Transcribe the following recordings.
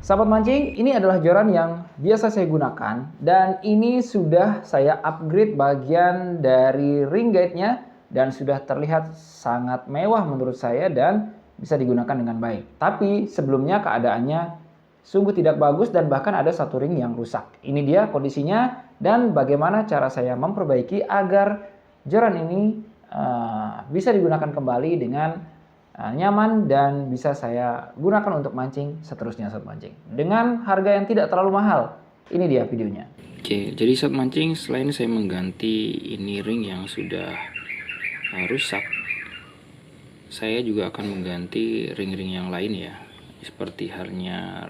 Sahabat mancing, ini adalah joran yang biasa saya gunakan dan ini sudah saya upgrade bagian dari ring guide-nya dan sudah terlihat sangat mewah menurut saya dan bisa digunakan dengan baik. Tapi sebelumnya keadaannya sungguh tidak bagus dan bahkan ada satu ring yang rusak. Ini dia kondisinya dan bagaimana cara saya memperbaiki agar joran ini bisa digunakan kembali dengan nyaman dan bisa saya gunakan untuk mancing seterusnya saat mancing dengan harga yang tidak terlalu mahal. Ini dia videonya. Oke, jadi saat mancing selain saya mengganti ini ring yang sudah rusak, saya juga akan mengganti ring-ring yang lain ya, seperti halnya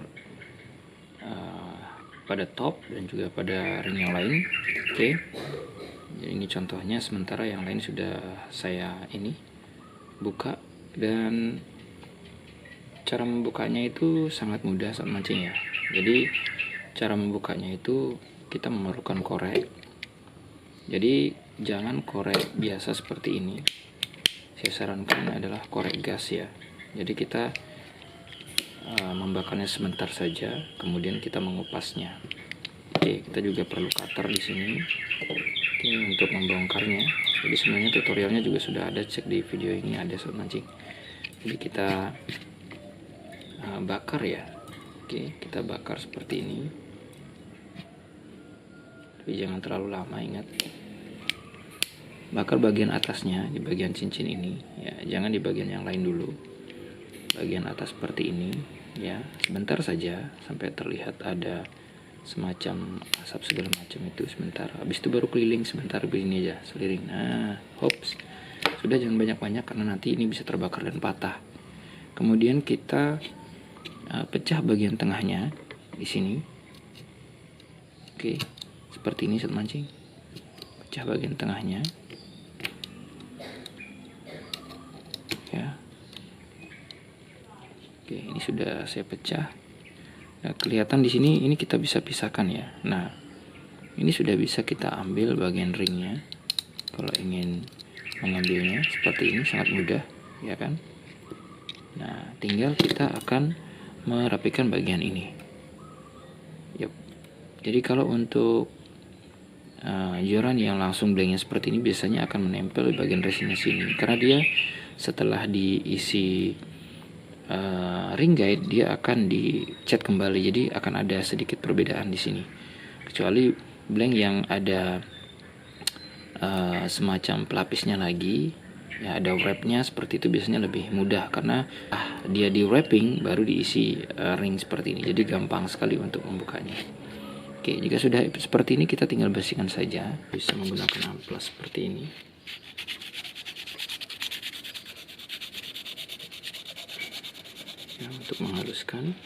pada top dan juga pada ring yang lain. Oke, jadi ini contohnya, sementara yang lain sudah saya ini buka. Dan cara membukanya itu sangat mudah saat mancing ya. Jadi cara membukanya itu kita memerlukan korek. Jadi jangan korek biasa seperti ini. Saya sarankan adalah korek gas ya. Jadi kita membakarnya sebentar saja, kemudian kita mengupasnya. Oke, kita juga perlu cutter di sini. Oke, untuk membongkarnya. Jadi sebenarnya tutorialnya juga sudah ada, cek di video ini ada saat mancing. Jadi kita bakar ya. Oke, kita bakar seperti ini. Tapi jangan terlalu lama, ingat. Bakar bagian atasnya, di bagian cincin ini ya, jangan di bagian yang lain dulu. Bagian atas seperti ini ya, sebentar saja sampai terlihat ada semacam asap segala macam itu sebentar. Habis itu baru keliling sebentar begini aja, seliring. Nah, hops. Sudah, jangan banyak-banyak karena nanti ini bisa terbakar dan patah. Kemudian kita pecah bagian tengahnya di sini. Oke, seperti ini saat mancing. Pecah bagian tengahnya. Ya. Oke, ini sudah saya pecah. Nah, kelihatan di sini ini kita bisa pisahkan ya. Nah, ini sudah bisa kita ambil bagian ringnya. Kalau ingin mengambilnya seperti ini sangat mudah, ya kan? Nah, tinggal kita akan merapikan bagian ini. Yep. Jadi kalau untuk joran yang langsung blanknya seperti ini biasanya akan menempel di bagian resinnya sini, karena dia setelah diisi ring guide dia akan dicat kembali, jadi akan ada sedikit perbedaan di sini. Kecuali blank yang ada semacam pelapisnya lagi ya, ada wrapnya seperti itu, biasanya lebih mudah karena dia di wrapping baru diisi ring seperti ini, jadi gampang sekali untuk membukanya. Oke, jika sudah seperti ini kita tinggal bersihkan saja, bisa menggunakan amplas seperti ini. Ya, untuk menghaluskan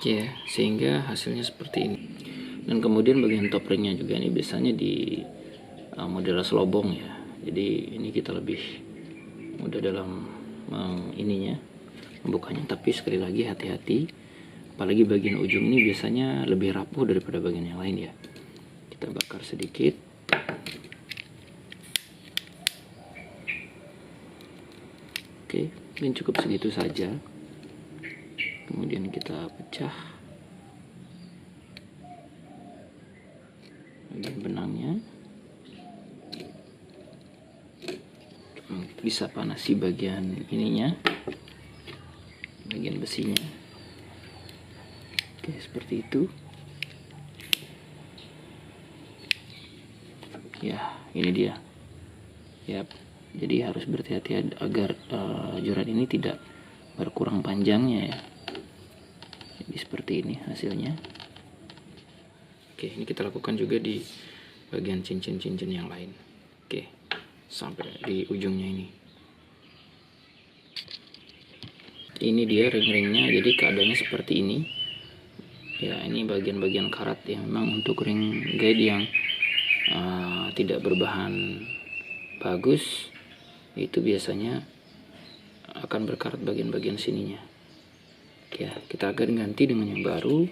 ya, sehingga hasilnya seperti ini. Dan kemudian bagian top ringnya juga ini biasanya di model selobong ya, jadi ini kita lebih mudah dalam ininya membukanya. Tapi sekali lagi hati-hati, apalagi bagian ujung ini biasanya lebih rapuh daripada bagian yang lain ya. Kita bakar sedikit. Oke, mungkin cukup segitu saja. Kemudian kita pecah bagian benangnya. Bisa panasi bagian ininya, bagian besinya. Oke, seperti itu ya. Ini dia. Yap, jadi harus berhati-hati agar joran ini tidak berkurang panjangnya ya. Jadi seperti ini hasilnya. Oke, ini kita lakukan juga di bagian cincin-cincin yang lain. Oke, sampai di ujungnya ini. Ini dia ring-ringnya, jadi keadaannya seperti ini ya. Ini bagian-bagian karat yang memang untuk ring guide yang tidak berbahan bagus, itu biasanya akan berkarat bagian-bagian sininya ya. Kita akan ganti dengan yang baru,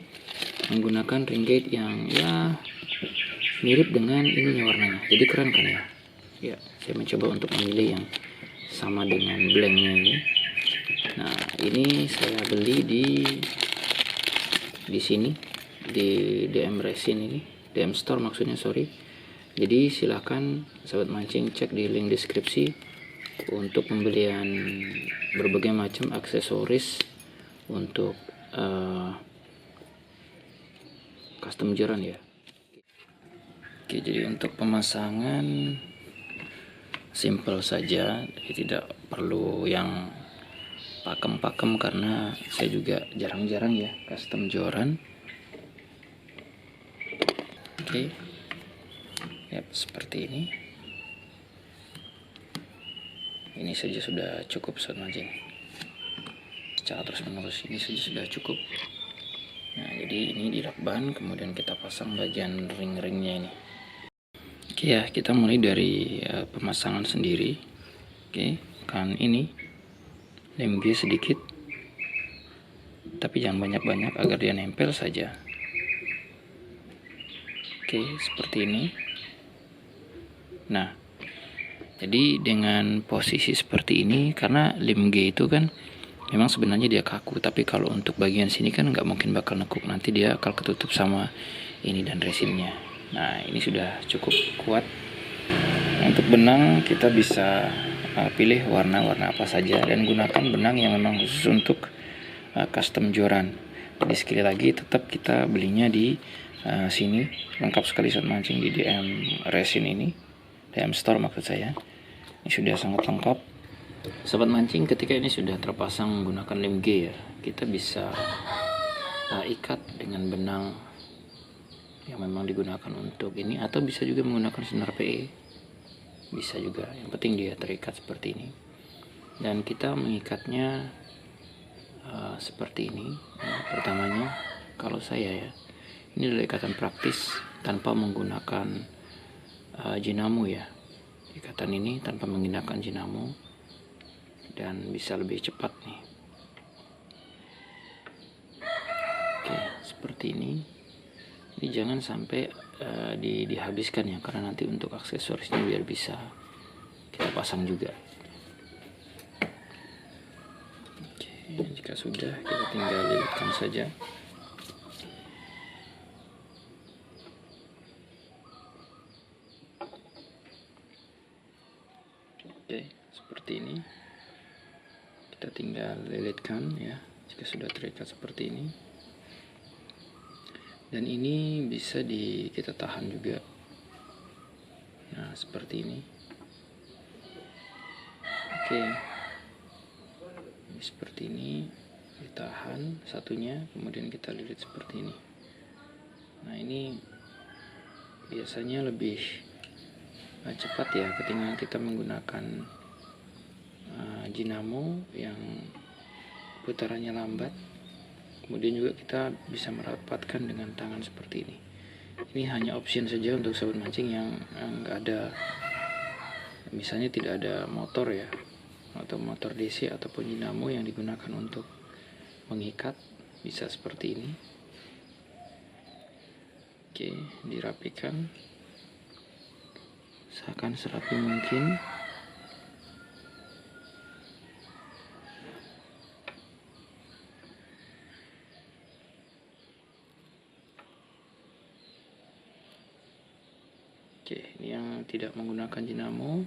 menggunakan ring guide yang ya mirip dengan ininya warnanya, jadi keren kan ya. Ya, saya mencoba untuk memilih yang sama dengan blanknya ini. Nah, ini saya beli di di sini di DM Resin ini, DM Store maksudnya, sorry. Jadi silahkan sahabat mancing cek di link deskripsi untuk pembelian berbagai macam aksesoris untuk custom joran ya. Oke, jadi untuk pemasangan simple saja, jadi tidak perlu yang pakem-pakem karena saya juga jarang-jarang ya custom joran. Oke, ya seperti ini. Ini saja sudah cukup sobat mancing. Cara terus menerus ini saja sudah cukup. Nah, jadi ini di lakban, kemudian kita pasang bagian ring-ringnya ini. Oke ya, kita mulai dari pemasangan sendiri. Oke, kan ini lem G sedikit, tapi jangan banyak-banyak agar dia nempel saja. Oke, seperti ini. Nah, jadi dengan posisi seperti ini, karena lem G itu kan memang sebenarnya dia kaku, tapi kalau untuk bagian sini kan nggak mungkin bakal nekuk, nanti dia akan ketutup sama ini dan resinnya. Nah, ini sudah cukup kuat. Untuk benang kita bisa pilih warna-warna apa saja dan gunakan benang yang memang khusus untuk custom joran. Jadi sekali lagi tetap kita belinya di sini, lengkap sekali sobat mancing di DM Resin ini, DM Store maksud saya. Ini sudah sangat lengkap. Sobat mancing, ketika ini sudah terpasang menggunakan lem G ya, kita bisa ikat dengan benang yang memang digunakan untuk ini, atau bisa juga menggunakan senar PE, bisa juga, yang penting dia terikat seperti ini. Dan kita mengikatnya seperti ini. Nah, pertamanya kalau saya ya, ini adalah ikatan praktis tanpa menggunakan jinamo ya, ikatan ini tanpa menggunakan jinamo dan bisa lebih cepat nih. Oke, seperti ini. Ini jangan sampai dihabiskan ya, karena nanti untuk aksesorisnya biar bisa kita pasang juga. Oke, jika sudah, kita tinggal lilitkan saja. Oke, seperti ini. Kita tinggal lilitkan ya, jika sudah terikat seperti ini. Dan ini bisa kita tahan juga. Nah, seperti ini. Oke. Ini seperti ini, ditahan satunya, kemudian kita lilit seperti ini. Nah, ini biasanya lebih cepat ya ketika kita menggunakan jinamo yang putarannya lambat. Kemudian juga kita bisa merapatkan dengan tangan seperti ini. Ini hanya option saja untuk sahabat mancing yang nggak ada, misalnya tidak ada motor ya, atau motor DC ataupun dinamo yang digunakan untuk mengikat, bisa seperti ini. Oke, dirapikan usahakan serapi mungkin. Oke, ini yang tidak menggunakan dinamo.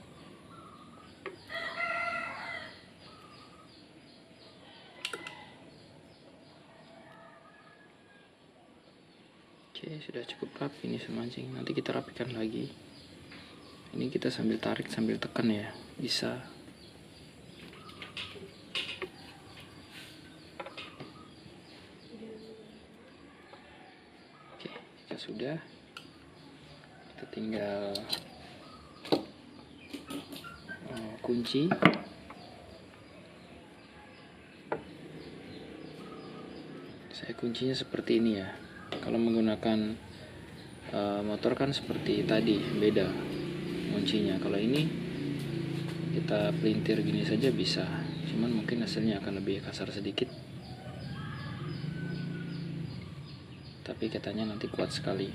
Oke, sudah cukup rapi ini semancing. Nanti kita rapikan lagi. Ini kita sambil tarik sambil tekan ya, bisa. Oke, jika sudah, kita tinggal kunci. Saya kuncinya seperti ini ya. Kalau menggunakan motor kan seperti tadi, beda kuncinya. Kalau ini kita pelintir gini saja bisa, cuman mungkin hasilnya akan lebih kasar sedikit, tapi katanya nanti kuat sekali.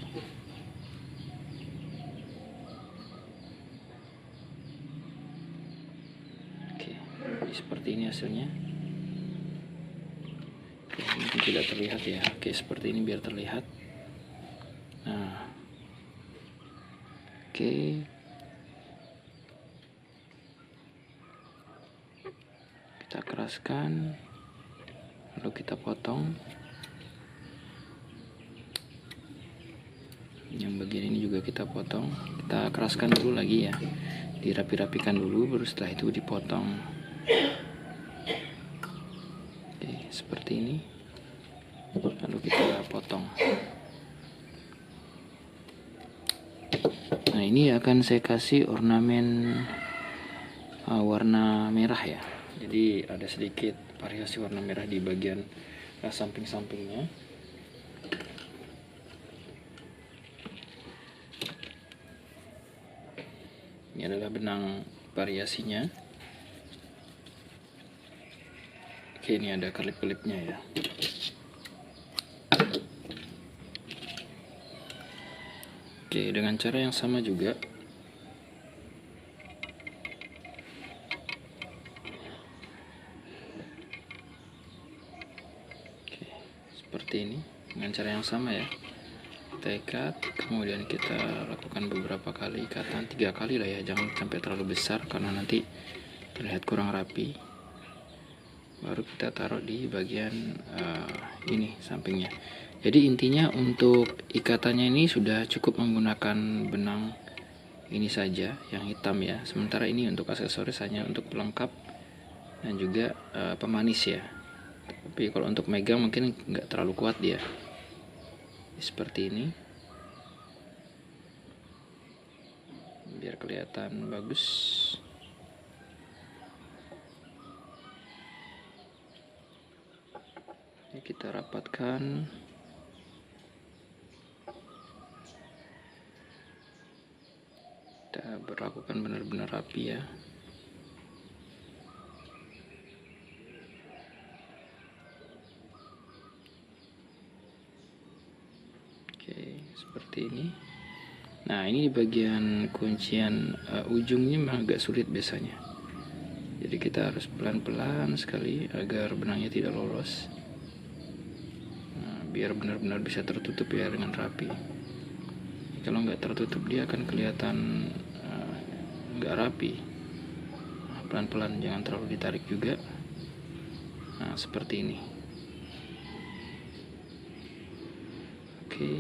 Oke, seperti ini hasilnya. Oke, ini mungkin tidak terlihat ya. Oke, seperti ini biar terlihat. Nah, oke, kita keraskan, lalu kita potong. Yang bagian ini juga kita potong, kita keraskan dulu lagi ya, dirapi-rapikan dulu, baru setelah itu dipotong. Oke, seperti ini, lalu kita potong. Nah, ini akan saya kasih ornamen warna merah ya. Jadi ada sedikit variasi warna merah di bagian samping-sampingnya. Ini adalah benang variasinya. Oke, ini ada kelip-kelipnya ya. Oke, dengan cara yang sama juga. Oke, seperti ini. Dengan cara yang sama ya. Kita ikat, kemudian kita lakukan beberapa kali ikatan, 3 kali lah ya. Jangan sampai terlalu besar karena nanti terlihat kurang rapi. Baru kita taruh di bagian ini sampingnya. Jadi intinya untuk ikatannya ini sudah cukup menggunakan benang ini saja yang hitam ya. Sementara ini untuk aksesoris hanya untuk pelengkap dan juga pemanis ya. Tapi kalau untuk megang mungkin nggak terlalu kuat dia. Seperti ini. Biar kelihatan bagus. Ini kita rapatkan. Kita berlakukan benar-benar rapi ya. Oke, seperti ini. Nah, ini di bagian kuncian ujungnya memang agak sulit biasanya. Jadi kita harus pelan-pelan sekali agar benangnya tidak lolos. Nah, biar benar-benar bisa tertutup ya dengan rapi. Kalau nggak tertutup dia akan kelihatan nggak rapi. Nah, pelan-pelan, jangan terlalu ditarik juga. Nah, seperti ini. Oke,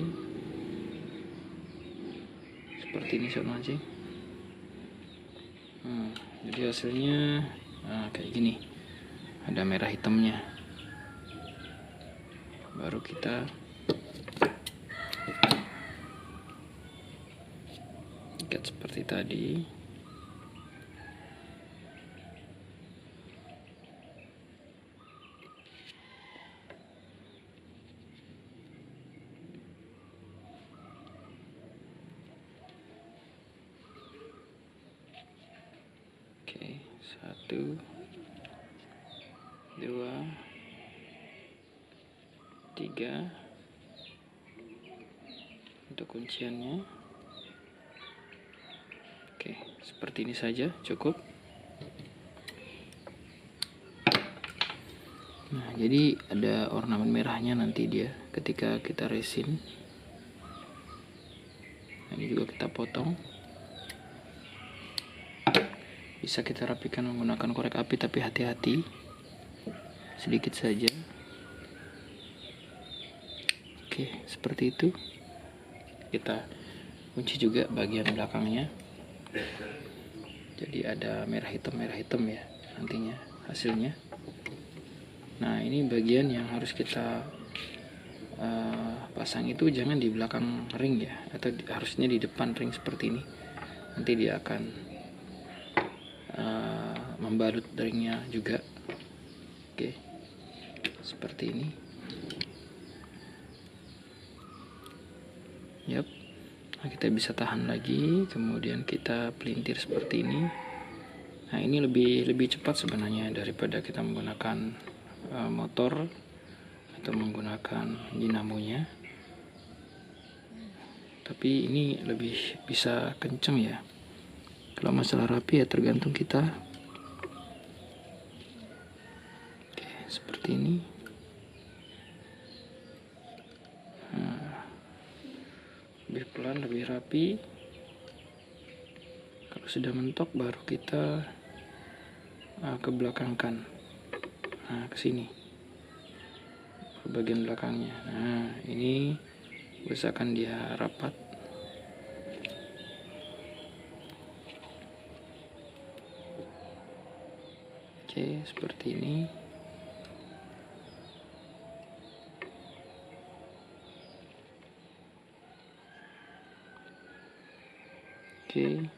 seperti ini sobat mancing. Jadi hasilnya kayak gini, ada merah hitamnya. Baru kita ikat seperti tadi. Oke, 1, 2, 3 untuk kunciannya. Oke, seperti ini saja cukup. Nah, jadi ada ornamen merahnya nanti dia ketika kita resin. Nah, ini juga kita potong. Bisa kita rapikan menggunakan korek api, tapi hati-hati, sedikit saja. Oke, seperti itu. Kita kunci juga bagian belakangnya. Jadi ada merah hitam ya nantinya hasilnya. Nah, ini bagian yang harus kita pasang itu jangan di belakang ring ya, atau harusnya di depan ring seperti ini. Nanti dia akan membalut ringnya juga. Oke, seperti ini. Yap. Nah, kita bisa tahan lagi, kemudian kita pelintir seperti ini. Nah, ini lebih cepat sebenarnya daripada kita menggunakan motor atau menggunakan dinamonya. Tapi ini lebih bisa kenceng ya. Kalau masalah rapi ya tergantung kita. Oke, seperti ini. pelan-pelan lebih rapi. Kalau sudah mentok baru kita ke belakangkan. Nah, ke sini. Ke bagian belakangnya. Nah, ini usahakan dia rapat. Oke, seperti ini. Oke.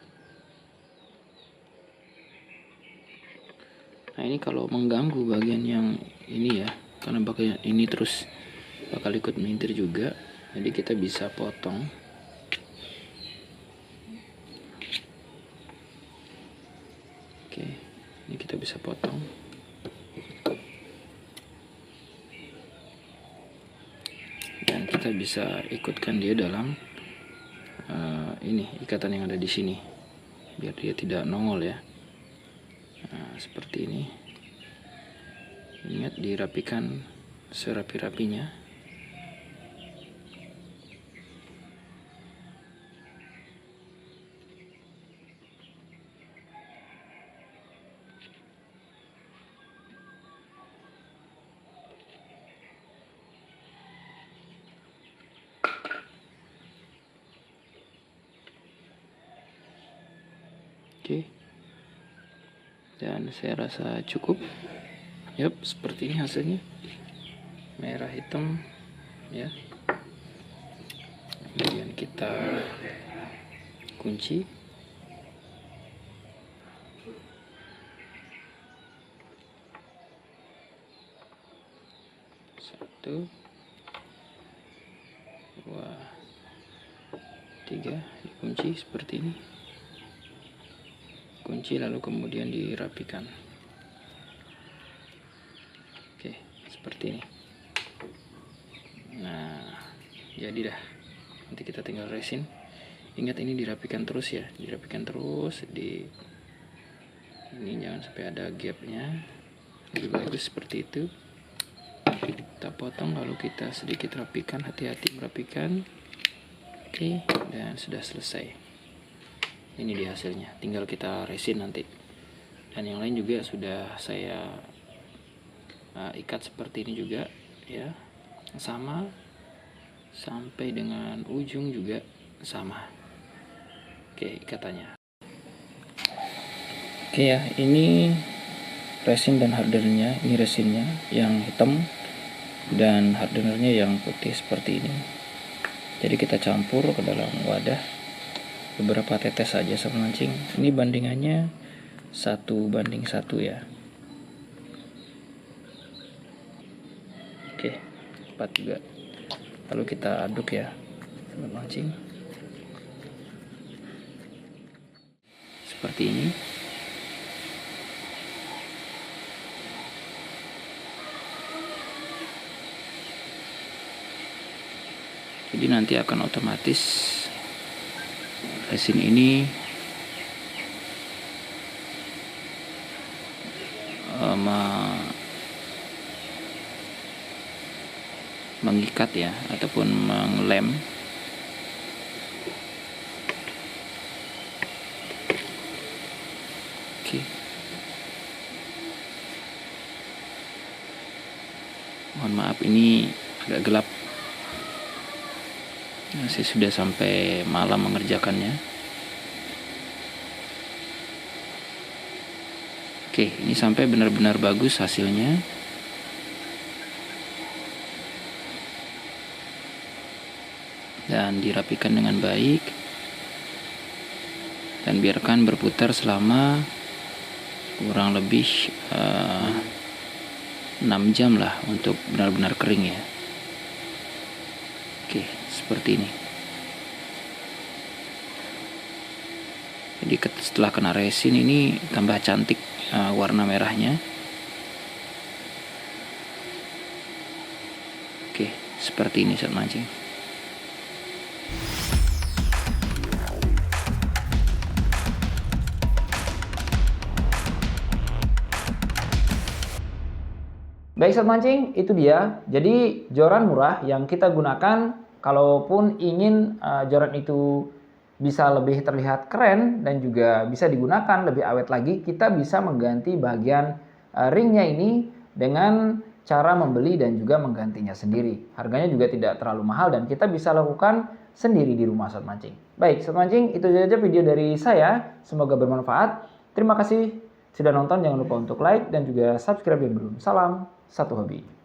Nah, ini kalau mengganggu bagian yang ini ya, karena bagian ini terus bakal ikut melintir juga, jadi kita bisa potong. Oke, ini kita bisa potong. Dan kita bisa ikutkan dia dalam ini ikatan yang ada di sini, biar dia tidak nongol ya. Nah, seperti ini. Ingat dirapikan serapi-rapinya. Oke. Dan saya rasa cukup. Yap, seperti ini hasilnya. Merah hitam ya. Kemudian kita kunci. Satu, dua, tiga, dikunci seperti ini. Kunci lalu kemudian dirapikan. Oke, seperti ini. Nah, jadi dah. Nanti kita tinggal resin. Ingat ini dirapikan terus ya, dirapikan terus di ini, jangan sampai ada gapnya. Lebih bagus seperti itu. Kita potong lalu kita sedikit rapikan, hati-hati merapikan. Oke, dan sudah selesai. Ini dia hasilnya, tinggal kita resin nanti. Dan yang lain juga sudah saya ikat seperti ini juga ya, sama sampai dengan ujung juga sama. Oke, ikatannya. Oke ya, ini resin dan hardenernya. Ini resinnya yang hitam dan hardenernya yang putih seperti ini. Jadi kita campur ke dalam wadah, beberapa tetes saja sama mancing. Ini bandingannya 1:1 ya. Oke, 4 juga. Lalu kita aduk ya sama mancing. Seperti ini. Jadi nanti akan otomatis resin ini mengikat ya, ataupun menglem. Oke. Mohon maaf ini agak gelap. Nah, saya sudah sampai malam mengerjakannya. Oke, ini sampai benar-benar bagus hasilnya. Dan dirapikan dengan baik. Dan biarkan berputar selama kurang lebih 6 jam lah untuk benar-benar kering ya. Oke, seperti ini. Jadi setelah kena resin ini tambah cantik warna merahnya. Oke, seperti ini saat mancing. Baik sobat mancing, itu dia. Jadi joran murah yang kita gunakan kalaupun ingin joran itu bisa lebih terlihat keren dan juga bisa digunakan lebih awet lagi, kita bisa mengganti bagian ringnya ini dengan cara membeli dan juga menggantinya sendiri. Harganya juga tidak terlalu mahal dan kita bisa lakukan sendiri di rumah Sobat Mancing. Baik, Sobat Mancing, itu saja video dari saya. Semoga bermanfaat. Terima kasih sudah nonton. Jangan lupa untuk like dan juga subscribe yang belum. Salam satu hobi.